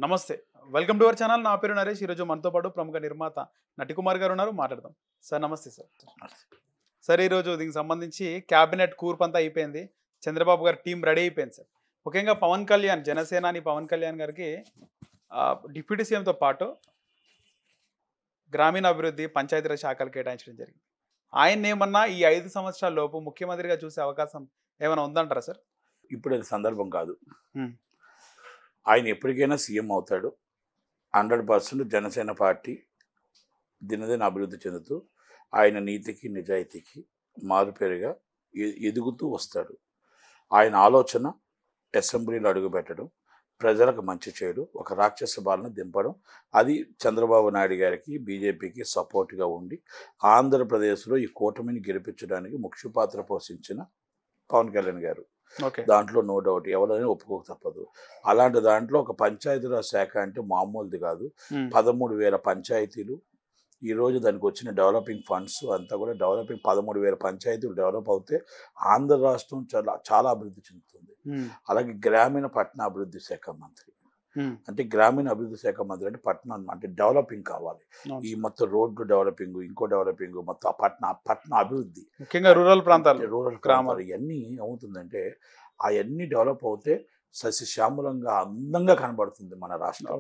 నమస్తే. Welcome to our channel. నా పేరు నరేష్. ఈరోజు మనతో పాటు ప్రముఖ నిర్మాత నటికుమార్ గారు ఉన్నారు. మాట్లాడదాం. సార్ నమస్తే సార్. సార్ ఈరోజు దీనికి సంబంధించి క్యాబినెట్ కూర్పంతా అయిపోయింది. చంద్రబాబు గారి టీం రెడీ అయిపోయింది సార్. ముఖ్యంగా పవన్ కళ్యాణ్, జనసేనాని పవన్ కళ్యాణ్ గారికి డిప్యూటీ సీఎంతో పాటు గ్రామీణాభివృద్ధి, పంచాయతీరాజ్ శాఖలు కేటాయించడం జరిగింది. ఆయన ఏమన్నా ఈ 5 సంవత్సరాల లోపు ముఖ్యమంత్రిగా చూసే అవకాశం ఏమైనా ఉందంటారా సార్? ఇప్పుడు అది సందర్భం కాదు. ఆయన ఎప్పటికైనా సీఎం అవుతాడు. 100% జనసేన పార్టీ దినదిన అభివృద్ధి చెందుతూ ఆయన నీతికి నిజాయితీకి మారుపేరుగా ఎదుగుతూ వస్తాడు. ఆయన ఆలోచన అసెంబ్లీలో అడుగుపెట్టడం, ప్రజలకు మంచి చేయడం, ఒక రాక్షస పాలన దింపడం, అది చంద్రబాబు నాయుడు గారికి బీజేపీకి సపోర్ట్గా ఉండి ఆంధ్రప్రదేశ్లో ఈ కూటమిని గెలిపించడానికి ముఖ్య పాత్ర పోషించిన పవన్ కళ్యాణ్ గారు. దాంట్లో నో డౌట్, ఎవరైనా ఒప్పుకోక తప్పదు. అలాంటి దాంట్లో ఒక పంచాయతీరాజ్ శాఖ అంటే మామూలుది కాదు. 13,000 పంచాయతీలు, ఈరోజు దానికి వచ్చిన డెవలపింగ్ ఫండ్స్ అంతా కూడా 13,000 పంచాయతీలు డెవలప్ అవుతే ఆంధ్ర రాష్ట్రం చాలా అభివృద్ధి చెందుతుంది. అలాగే గ్రామీణ పట్టణాభివృద్ధి శాఖ మంత్రి అంటే గ్రామీణ అభివృద్ధి శాఖ మంత్రి అంటే పట్టణం అంటే డెవలపింగ్ కావాలి. ఈ మొత్తం రోడ్డు డెవలపింగ్, ఇంకో డెవలపింగ్, మొత్తం పట్టణ అభివృద్ధి, ముఖ్యంగా రూరల్ ప్రాంతాలు, రూరల్ గ్రామాలు ఇవన్నీ ఏమవుతుందంటే అవన్నీ డెవలప్ అవుతే సస్యశ్యామలంగా అందంగా కనబడుతుంది మన రాష్ట్రం.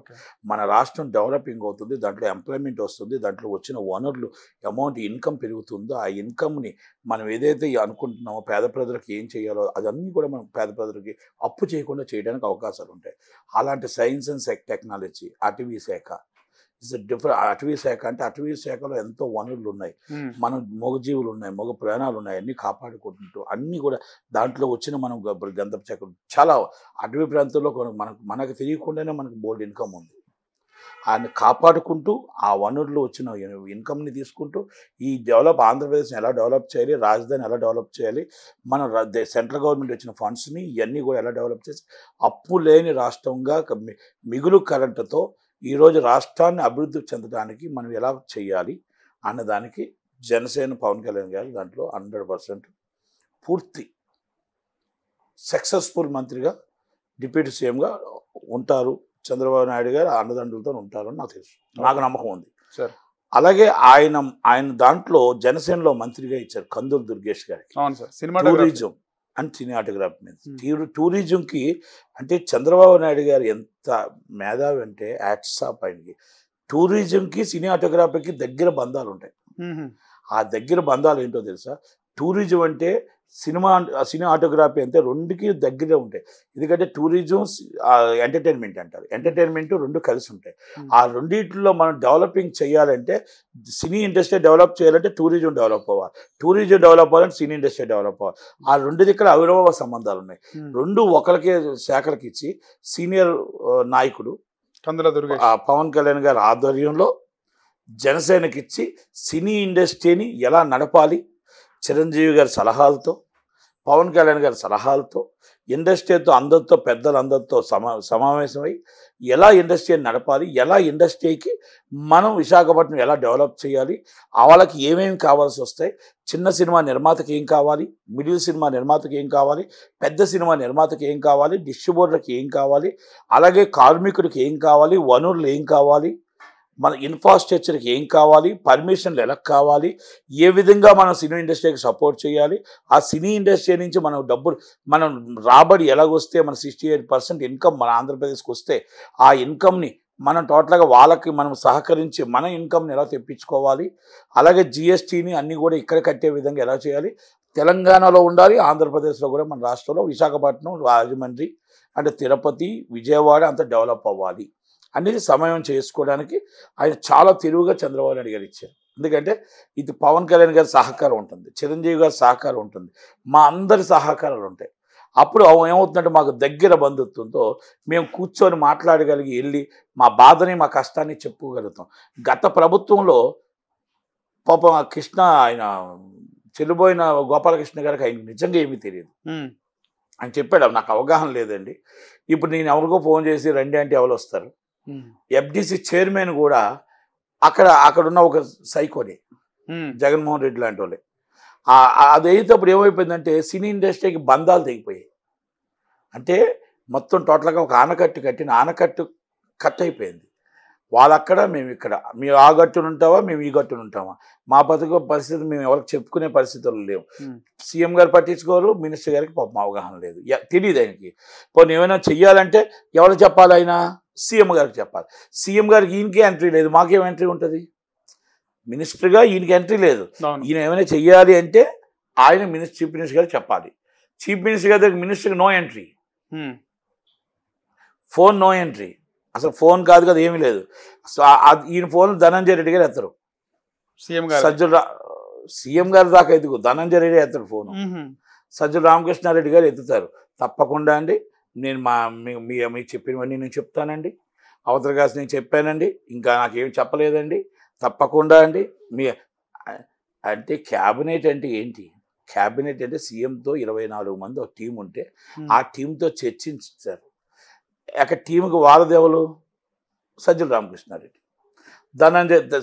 మన రాష్ట్రం డెవలపింగ్ అవుతుంది, దాంట్లో ఎంప్లాయ్మెంట్ వస్తుంది, దాంట్లో వచ్చిన వనరులు అమౌంట్ ఇన్కమ్ పెరుగుతుందో ఆ ఇన్కమ్ని మనం ఏదైతే అనుకుంటున్నామో పేద ప్రజలకు ఏం చేయాలో అదన్నీ కూడా మనం పేద ప్రజలకి అప్పు చేయకుండా చేయడానికి అవకాశాలు ఉంటాయి. అలాంటి సైన్స్ అండ్ టెక్నాలజీ, అటవీ శాఖ ఇస్ డిఫరెంట్. అటవీ శాఖ అంటే అటవీ శాఖలో ఎంతో వనరులు ఉన్నాయి, మన మగజీవులు ఉన్నాయి, మగ ప్రాణాలు ఉన్నాయి, అన్నీ కాపాడుకుంటూ అన్నీ కూడా దాంట్లో వచ్చిన మనం గంధపు చెక్కలు చాలా అటవీ ప్రాంతంలో మనకు తెలియకుండానే మనకు బోల్డ్ ఇన్కమ్ ఉంది. ఆయన కాపాడుకుంటూ ఆ వనరులు వచ్చిన ఇన్కమ్ని తీసుకుంటూ ఈ ఆంధ్రప్రదేశ్ని ఎలా డెవలప్ చేయాలి, రాజధాని ఎలా డెవలప్ చేయాలి, మన సెంట్రల్ గవర్నమెంట్ వచ్చిన ఫండ్స్ని ఇవన్నీ కూడా ఎలా డెవలప్ చేసి అప్పు లేని రాష్ట్రంగా మిగులు కరెంటుతో ఈరోజు రాష్ట్రాన్ని అభివృద్ధి చెందడానికి మనం ఎలా చేయాలి అన్నదానికి జనసేన పవన్ కళ్యాణ్ గారు దాంట్లో 100% పూర్తి సక్సెస్ఫుల్ మంత్రిగా డిప్యూటీ సీఎంగా ఉంటారు. చంద్రబాబు నాయుడు గారు అండదండలతో ఉంటారని నాకు తెలుసు, నాకు నమ్మకం ఉంది సార్. అలాగే ఆయన దాంట్లో జనసేనలో మంత్రిగా ఇచ్చారు కందులు దుర్గేష్ గారికి. టూరిజం అండ్ సినిమాటోగ్రఫీ మీద టూరిజంకి అంటే చంద్రబాబు నాయుడు గారు ఎంత మేధావి అంటే యాట్సాప్ ఆయనకి. టూరిజంకి సినిమాటోగ్రఫీకి దగ్గర బంధాలు ఉంటాయి. ఆ దగ్గర బంధాలు ఏంటో తెలుసా? టూరిజం అంటే సినిమాటోగ్రఫీ అంటే రెండుకి దగ్గరే ఉంటాయి. ఎందుకంటే టూరిజం ఎంటర్టైన్మెంట్ అంటారు, ఎంటర్టైన్మెంట్ రెండు కలిసి ఉంటాయి. ఆ రెండింటిలో మనం డెవలపింగ్ చేయాలంటే సినీ ఇండస్ట్రీ డెవలప్ చేయాలంటే టూరిజం డెవలప్ అవ్వాలి, టూరిజం డెవలప్ అవ్వాలంటే సినీ ఇండస్ట్రీ డెవలప్ అవ్వాలి. ఆ రెండు దగ్గర అవిరవ సంబంధాలు ఉన్నాయి. రెండు ఒకరికే శాఖలకి ఇచ్చి సీనియర్ నాయకుడు పవన్ కళ్యాణ్ గారి ఆధ్వర్యంలో జనసేనకి ఇచ్చి సినీ ఇండస్ట్రీని ఎలా నడపాలి, చిరంజీవి గారి సలహాలతో, పవన్ కళ్యాణ్ గారి సలహాలతో ఇండస్ట్రీతో అందరితో పెద్దలందరితో సమావేశమై ఎలా ఇండస్ట్రీని నడపాలి, ఎలా ఇండస్ట్రీకి మనం విశాఖపట్నం ఎలా డెవలప్ చేయాలి, వాళ్ళకి ఏమేమి కావాల్సి వస్తాయి, చిన్న సినిమా నిర్మాతకి ఏం కావాలి, మిడిల్ సినిమా నిర్మాతకి ఏం కావాలి, పెద్ద సినిమా నిర్మాతకి ఏం కావాలి, డిస్ట్రిబ్యూటర్కి ఏం కావాలి, అలాగే కార్మికుడికి ఏం కావాలి, వనరులు ఏం కావాలి, మన ఇన్ఫ్రాస్ట్రక్చర్కి ఏం కావాలి, పర్మిషన్లు ఎలా కావాలి, ఏ విధంగా మనం సినీ ఇండస్ట్రీకి సపోర్ట్ చేయాలి, ఆ సినీ ఇండస్ట్రీ నుంచి మనం రాబడి ఎలాగొస్తే మన 68% ఇన్కమ్ మన ఆంధ్రప్రదేశ్కి వస్తే ఆ ఇన్కమ్ని మనం టోటల్గా వాళ్ళకి మనం సహకరించి మన ఇన్కమ్ని ఎలా తెప్పించుకోవాలి, అలాగే జిఎస్టీని అన్నీ కూడా ఇక్కడ కట్టే విధంగా ఎలా చేయాలి, తెలంగాణలో ఉండాలి, ఆంధ్రప్రదేశ్లో కూడా మన రాష్ట్రంలో విశాఖపట్నం, రాజమండ్రి అంటే తిరుపతి, విజయవాడ అంతా డెవలప్ అవ్వాలి అనేది సమయం చేసుకోవడానికి ఆయన చాలా తెలివిగా చంద్రబాబు నాయుడు గారు ఇచ్చారు. ఎందుకంటే ఇది పవన్ కళ్యాణ్ గారి సహకారం ఉంటుంది, చిరంజీవి గారి సహకారం ఉంటుంది, మా అందరి సహకారాలు ఉంటాయి. అప్పుడు ఏమవుతుందంటే మాకు దగ్గర బంధుత్వంతో మేము కూర్చొని మాట్లాడగలిగి వెళ్ళి మా బాధని మా కష్టాన్ని చెప్పుకోగలుగుతాం. గత ప్రభుత్వంలో పాపం కృష్ణ ఆయన చెల్లిపోయిన గోపాలకృష్ణ గారికి ఆయన నిజంగా ఏమీ తెలియదు. ఆయన చెప్పాడు నాకు అవగాహన లేదండి, ఇప్పుడు నేను ఎవరికో ఫోన్ చేసి రండి అంటే ఎవరు వస్తారు, ఎఫ్డిసి చైర్మన్ కూడా అక్కడున్న ఒక సైకోనే జగన్మోహన్ రెడ్డి లాంటి వాళ్ళే. అదైతేప్పుడు ఏమైపోయిందంటే సినీ ఇండస్ట్రీకి బంధాలు తెగిపోయాయి. అంటే మొత్తం టోటల్గా ఒక ఆనకట్టు కట్టిన ఆనకట్టు కట్ అయిపోయింది. వాళ్ళక్కడ మేము ఇక్కడ, మేము ఆ గట్టును ఉంటావా మేము ఈ గట్టును ఉంటామా, మా బతుకు పరిస్థితి మేము ఎవరికి చెప్పుకునే పరిస్థితులు లేవు. సీఎం గారు పట్టించుకోరు, మినిస్టర్ గారికి పాపం అవగాహన లేదు, తెలియదు ఆయనకి. పోనీ ఏమైనా చెయ్యాలంటే ఎవరు చెప్పాలి, ఆయన సీఎం గారికి చెప్పాలి. సీఎం గారికి ఈయనకే ఎంట్రీ లేదు, మాకేం ఎంట్రీ ఉంటుంది? మినిస్టర్గా ఈయనకి ఎంట్రీ లేదు. ఈయన ఏమైనా చెయ్యాలి అంటే ఆయన చీఫ్ మినిస్టర్ గారు చెప్పాలి. చీఫ్ మినిస్టర్ గారి దగ్గర మినిస్టర్కి no entry, phone no entry, అసలు ఫోన్ కాదు కదా, ఏమీ లేదు. ఈయన ఫోన్ ధనంజయ రెడ్డి గారు ఎత్తరు, సీఎం గారి దాకా ఎదుగు ధనంజయ రెడ్డి ఎత్తరు ఫోను, సజ్జల రామకృష్ణారెడ్డి గారు ఎత్తుతారు. తప్పకుండా అండి నేను మీకు చెప్పినవన్నీ నేను చెప్తానండి, అవతల కాసి నేను చెప్పానండి, ఇంకా నాకేమి చెప్పలేదండి, తప్పకుండా అండి. అంటే క్యాబినెట్ అంటే ఏంటి? క్యాబినెట్ అంటే సీఎంతో 24 మంది ఒక టీం ఉంటే ఆ టీంతో చర్చించారు. అక్కడ టీంకి వారదేవులు సజ్జల రామకృష్ణారెడ్డి,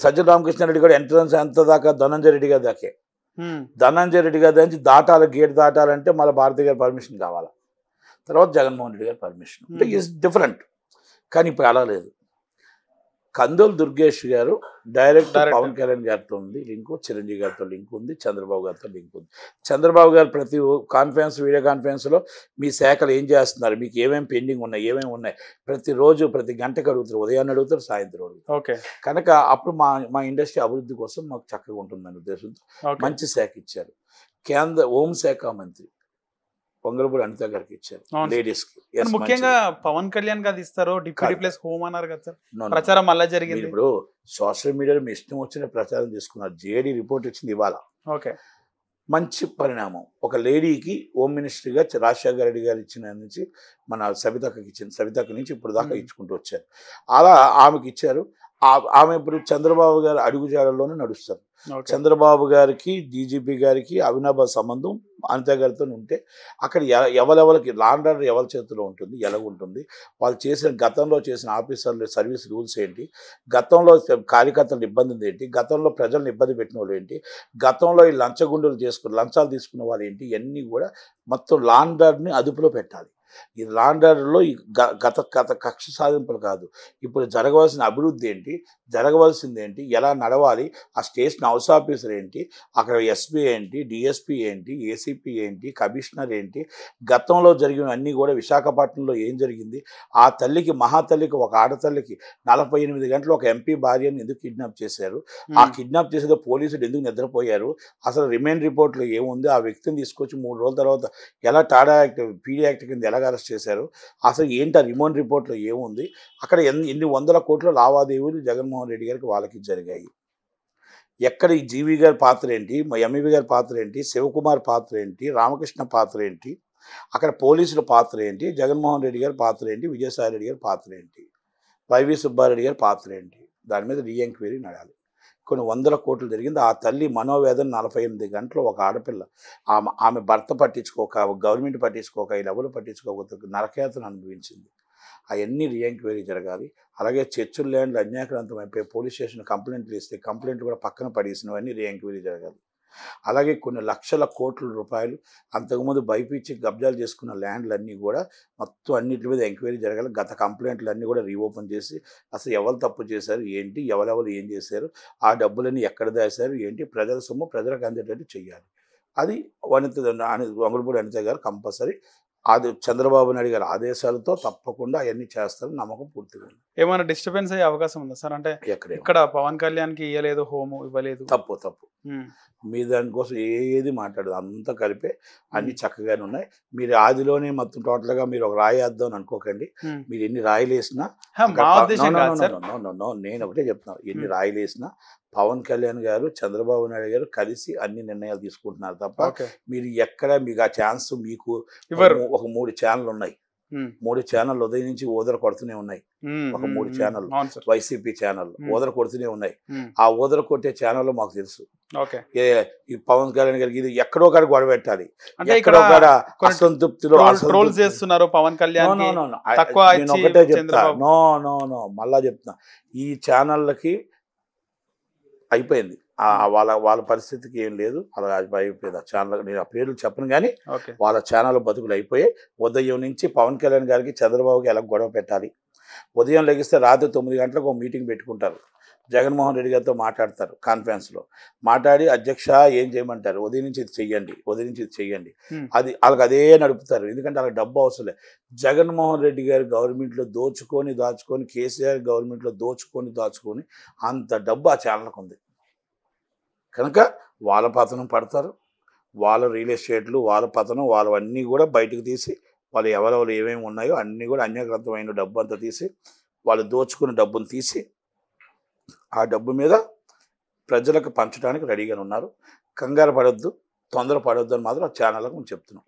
సజ్జల రామకృష్ణారెడ్డి కూడా ఎంట్రన్స్ ఎంత దాకా ధనంజయ రెడ్డి గారి దాకే. ధనంజయ రెడ్డి గారి నుంచి దాటాలి, గేట్ దాటాలంటే మళ్ళీ భారతి గారి పర్మిషన్ కావాలి, తర్వాత జగన్మోహన్ రెడ్డి గారి పర్మిషన్. అంటే ఈజ్ డిఫరెంట్. కానీ ఇప్పుడు అలా లేదు. కందుల దుర్గేష్ గారు డైరెక్ట్ పవన్ కళ్యాణ్ గారితో ఉంది లింకు, చిరంజీవి గారితో లింక్ ఉంది, చంద్రబాబు గారితో లింక్ ఉంది. చంద్రబాబు గారు ప్రతి కాన్ఫరెన్స్, వీడియో కాన్ఫరెన్స్లో మీ శాఖలు ఏం చేస్తున్నారు, మీకు ఏమేమి పెండింగ్ ఉన్నాయి, ఏమేమి ఉన్నాయి ప్రతిరోజు ప్రతి గంటకు అడుగుతారు, ఉదయాన్ని అడుగుతారు, సాయంత్రం అడుగుతారు. కనుక అప్పుడు మా ఇండస్ట్రీ అభివృద్ధి కోసం మాకు చక్కగా ఉంటుందనే ఉద్దేశంతో మంచి శాఖ ఇచ్చారు. కేంద్ర హోంశాఖ మంత్రి పొంగలపూడి అనిత గారికి ఇచ్చారు, లేడీస్ కి. ముఖ్యంగా పవన్ కళ్యాణ్ గారు ఇస్తారు, డిప్యూటీ ప్లస్ హోమ్ అన్నారు కదా సార్, ప్రచారం మళ్ళీ జరిగింది. ఇప్పుడు సోషల్ మీడియాలో మీ ఇష్టం వచ్చిన ప్రచారం తీసుకున్నారు. జేడీ రిపోర్ట్ ఇచ్చింది ఇవాళ. మంచి పరిణామం. ఒక లేడీకి హోమ్ మినిస్టర్గా రాజశేఖర రెడ్డి గారు ఇచ్చిన నుంచి మన సవితకి ఇచ్చింది, సవితకి నుంచి ఇప్పుడు దాకా ఇచ్చుకుంటూ వచ్చారు. అలా ఆమెకి ఇచ్చారు. ఆమె ఇప్పుడు చంద్రబాబు గారు అడుగుజాడల్లోనే నడుస్తారు. చంద్రబాబు గారికి, డీజీపీ గారికి అవినాభావ సంబంధం అనిత గారితో ఉంటే అక్కడ ఎవరెవరికి లాండ్ ఆర్డర్ ఎవరి చేతిలో ఉంటుంది, ఎలాగుంటుంది, వాళ్ళు చేసిన గతంలో చేసిన ఆఫీసర్ల సర్వీస్ రూల్స్ ఏంటి, గతంలో కార్యకర్తలు ఇబ్బంది ఏంటి, గతంలో ప్రజలను ఇబ్బంది పెట్టిన వాళ్ళు ఏంటి, గతంలో ఈ లంచాలు తీసుకున్న వాళ్ళు ఏంటి, ఇవన్నీ కూడా మొత్తం లాండ్ ఆర్డర్ని అదుపులో పెట్టాలి. ఈ లాండ్ ఆర్డర్లో ఈ గత కక్ష సాధింపులు కాదు, ఇప్పుడు జరగవలసిన అభివృద్ధి ఏంటి, జరగవలసింది ఏంటి, ఎలా నడవాలి, ఆ స్టేషన్ హౌస్ ఆఫీసర్ ఏంటి, అక్కడ ఎస్పీ ఏంటి, డిఎస్పీ ఏంటి, ఏసీపీ ఏంటి, కమిషనర్ ఏంటి, గతంలో జరిగిన అన్నీ కూడా విశాఖపట్నంలో ఏం జరిగింది, ఆ తల్లికి, మహాతల్లికి, ఒక ఆడతల్లికి 48 గంటలు ఒక ఎంపీ భార్యను ఎందుకు కిడ్నాప్ చేశారు, ఆ కిడ్నాప్ చేసేదో పోలీసులు ఎందుకు నిద్రపోయారు, అసలు రిమైండ్ రిపోర్ట్లో ఏముంది, ఆ వ్యక్తిని తీసుకొచ్చి 3 రోజుల తర్వాత ఎలా టాడా యాక్ట్, పీడీ యాక్ట్ కింద ఎలా అరెస్ట్ చేశారు, అసలు ఏంటి ఆ రిమైండ్ రిపోర్ట్లో ఏముంది, అక్కడ ఎన్ని వందల కోట్ల లావాదేవీలు జగన్మోహన్ రెడ్డి గారికి వాళ్ళకి జరిగాయి, ఎక్కడ ఈ జీవి గారి పాత్ర ఏంటి, ఎంఈవి గారి పాత్ర ఏంటి, శివకుమార్ పాత్ర ఏంటి, రామకృష్ణ పాత్ర ఏంటి, అక్కడ పోలీసుల పాత్ర ఏంటి, జగన్మోహన్ రెడ్డి గారి పాత్ర ఏంటి, విజయసాయి రెడ్డి గారి పాత్ర ఏంటి, వైవి సుబ్బారెడ్డి గారి పాత్ర ఏంటి, దాని మీద రీఎంక్వైరీ నడాలి. కొన్ని వందల కోట్లు జరిగింది. ఆ తల్లి మనోవేదన 48 గంటలు ఒక ఆడపిల్ల ఆమె భర్త పట్టించుకోక, గవర్నమెంట్ పట్టించుకోక, ఈ లెవెల్ పట్టించుకోక నరకయాతను అనుభవించింది. అవన్నీ రీఎంక్వైరీ జరగాలి. అలాగే చర్చుల ల్యాండ్లు అన్యాక్రాంతం అయిపోయి పోలీస్ స్టేషన్ కంప్లైంట్లు ఇస్తే కంప్లైంట్లు కూడా పక్కన పడేసినవన్నీ రీఎంక్వైరీ జరగాలి. అలాగే కొన్ని లక్షల కోట్ల రూపాయలు అంతకుముందు బైపిచ్చి కబ్జాలు చేసుకున్న ల్యాండ్లన్నీ కూడా మొత్తం అన్నిటి మీద ఎంక్వైరీ జరగాలి. గత కంప్లైంట్లు అన్నీ కూడా రీఓపెన్ చేసి అసలు ఎవరు తప్పు చేశారు ఏంటి, ఎవరెవరు ఏం చేశారు, ఆ డబ్బులన్నీ ఎక్కడ దాశారు ఏంటి, ప్రజల సొమ్ము ప్రజలకు అందేటట్టు చేయాలి. అది వంగలపూడి అనిత గారు కంపల్సరీ అది చంద్రబాబు నాయుడు గారి ఆదేశాలతో తప్పకుండా అవన్నీ చేస్తారని నమ్మకం పూర్తిగా ఉంది. ఏమైనా డిస్టర్బెన్స్ అయ్యే అవకాశం ఉందా సార్? అంటే ఇక్కడ పవన్ కళ్యాణ్కి ఇవ్వలేదు, హోము ఇవ్వలేదు, తప్పు మీ దానికోసం ఏది మాట్లాడదు, అంతా కలిపే అన్ని చక్కగానే ఉన్నాయి. మీరు ఆదిలోనే మొత్తం టోటల్గా మీరు ఒక రాయి వేద్దాం అనుకోకండి. మీరు ఎన్ని రాయిలు వేసినా నేను ఒకటే చెప్తున్నాను, ఎన్ని రాయిలు వేసినా పవన్ కళ్యాణ్ గారు, చంద్రబాబు నాయుడు గారు కలిసి అన్ని నిర్ణయాలు తీసుకుంటున్నారు తప్ప మీరు ఎక్కడ మీకు ఆ ఛాన్స్, మీకు ఒక 3 ఛానల్ ఉన్నాయి, 3 ఛానల్ ఉదయం నుంచి ఓదర కొడుతూనే ఉన్నాయి. ఒక 3 ఛానల్ వైసీపీ ఛానల్ ఓదర కొడుతూనే ఉన్నాయి. ఆ ఓదర కొట్టే ఛానల్ మాకు తెలుసు. ఈ పవన్ కళ్యాణ్ గారికి ఇది ఎక్కడో కాడ గొడవ పెట్టాలి, ఎక్కడో కాడ అసంతృప్తిలో చేస్తున్నారు పవన్ కళ్యాణ్. నేను ఒకటే చెప్తా, నో మళ్ళా చెప్తున్నా, ఈ ఛానళ్ళకి అయిపోయింది, వాళ్ళ పరిస్థితికి ఏం లేదు, అలా అయిపోయింది. ఆ ఛానల్ నేను ఆ పేర్లు చెప్పను కానీ వాళ్ళ ఛానల్ బతుకులు అయిపోయాయి. ఉదయం నుంచి పవన్ కళ్యాణ్ గారికి, చంద్రబాబుకి ఎలా గొడవ పెట్టాలి, ఉదయం లెగిస్తే రాత్రి 9 గంటలకు ఒక మీటింగ్ పెట్టుకుంటారు. జగన్మోహన్ రెడ్డి గారితో మాట్లాడతారు కాన్ఫరెన్స్లో. మాట్లాడి అధ్యక్ష ఏం చేయమంటారు, ఉదయం నుంచి ఇది చెయ్యండి, ఉదయం నుంచి ఇది చెయ్యండి. అది వాళ్ళకి అదే నడుపుతారు. ఎందుకంటే వాళ్ళకి డబ్బు అవసరం లేదు. జగన్మోహన్ రెడ్డి గారి గవర్నమెంట్లో దాచుకొని కేసీఆర్ గవర్నమెంట్లో దాచుకొని అంత డబ్బు ఆ ఛానల్కి ఉంది. కనుక వాళ్ళ పతనం పడతారు. వాళ్ళ రియల్ ఎస్టేట్లు, వాళ్ళ పతనం, వాళ్ళవన్నీ కూడా బయటకు తీసి వాళ్ళు ఎవరెవరు ఏమేమి ఉన్నాయో అన్నీ కూడా అన్యగ్రంథమైన డబ్బు అంతా తీసి వాళ్ళు దోచుకున్న డబ్బును తీసి ఆ డబ్బు మీద ప్రజలకు పంచడానికి రెడీగా ఉన్నారు. కంగారు పడొద్దు, తొందర పడొద్దు అని మాత్రం ఆ ఛానళ్ళకు మేము చెప్తున్నాం.